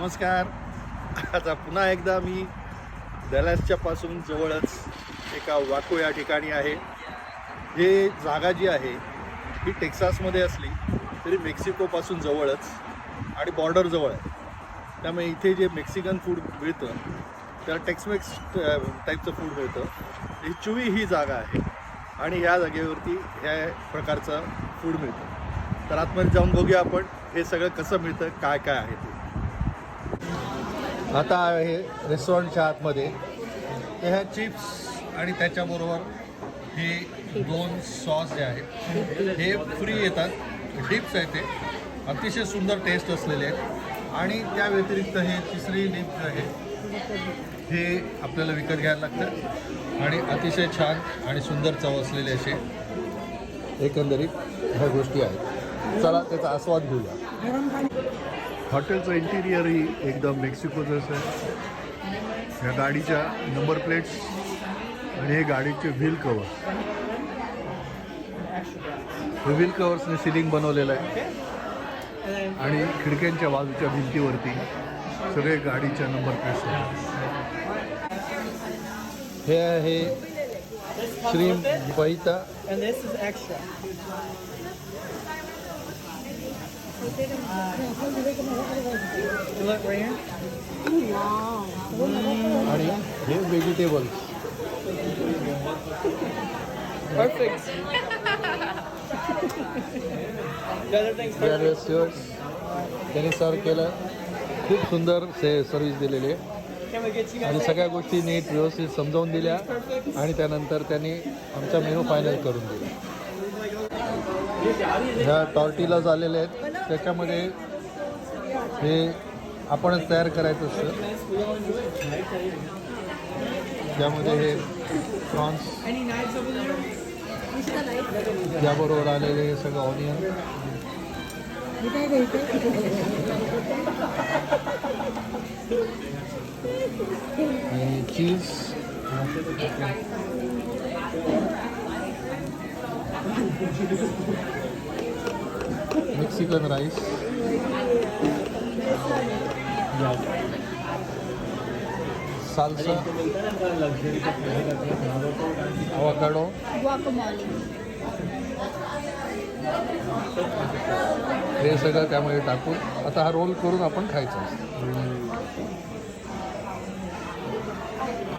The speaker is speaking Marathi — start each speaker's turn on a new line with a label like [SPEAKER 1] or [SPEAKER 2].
[SPEAKER 1] नमस्कार. आता पुन्हा एकदा मी डॅलसच्या पासून जवळच एका वाको या ठिकाणी आहे. हे जागा जी आहे ही टेक्सासमध्ये असली तरी मेक्सिकोपासून जवळच आणि बॉर्डर जवळ आहे. त्यामुळे इथे जे मेक्सिकन फूड मिळतं त्याला टेक्समेक्स टाईपचं फूड मिळतं. ही चुवी ही जागा आहे आणि ह्या जागेवरती ह्या प्रकारचं फूड मिळतं. तर आतमध्ये जाऊन बघूया आपण हे सगळं कसं मिळतं, काय काय आहे ते. आता आहे रेस्टॉरंटच्या आतमध्ये. तर ह्या चिप्स आणि त्याच्याबरोबर हे 2 सॉस जे आहेत हे फ्री येतात. डिप्स आहेत ते अतिशय सुंदर टेस्ट असलेले आहेत. आणि त्या व्यतिरिक्त हे तिसरी डिप जे आहे हे आपल्याला विकत घ्यायला लागतं आणि अतिशय छान आणि सुंदर चव असलेले असे एकंदरीत ह्या गोष्टी आहेत. चला त्याचा आस्वाद घेऊया. हॉटेलचं इंटिरियरही एकदम मेक्सिकोचं आहे. ह्या गाडीच्या नंबर प्लेट्स आणि हे गाडीचे व्हील कवर, हे व्हील कवर्सने सिलिंग बनवलेलं आहे आणि खिडक्यांच्या बाजूच्या भिंतीवरती सगळे गाडीच्या नंबर प्लेट्स आहेत. हे आहे श्रीम फहिता. आणि हे व्हेजिटेबल्स. त्यांनी सर्व केलं. खूप सुंदर सर्व्हिस दिलेली आहे आणि सगळ्या गोष्टी नीट व्यवस्थित समजावून दिल्या आणि त्यानंतर त्यांनी आमचा मेनू फायनल करून दिला. ह्या टॉर्टिलाज आलेले आहेत. त्याच्यामध्ये हे आपणच तयार करायचं असतं. त्यामध्ये हे प्रॉन्स, त्याबरोबर आलेले हे सगळं ऑनियन आणि चीज, मेक्सिकन राईस, साल्सा, अवाकाडो, हे सगळं त्यामध्ये टाकून आता हा रोल करून आपण खायचा.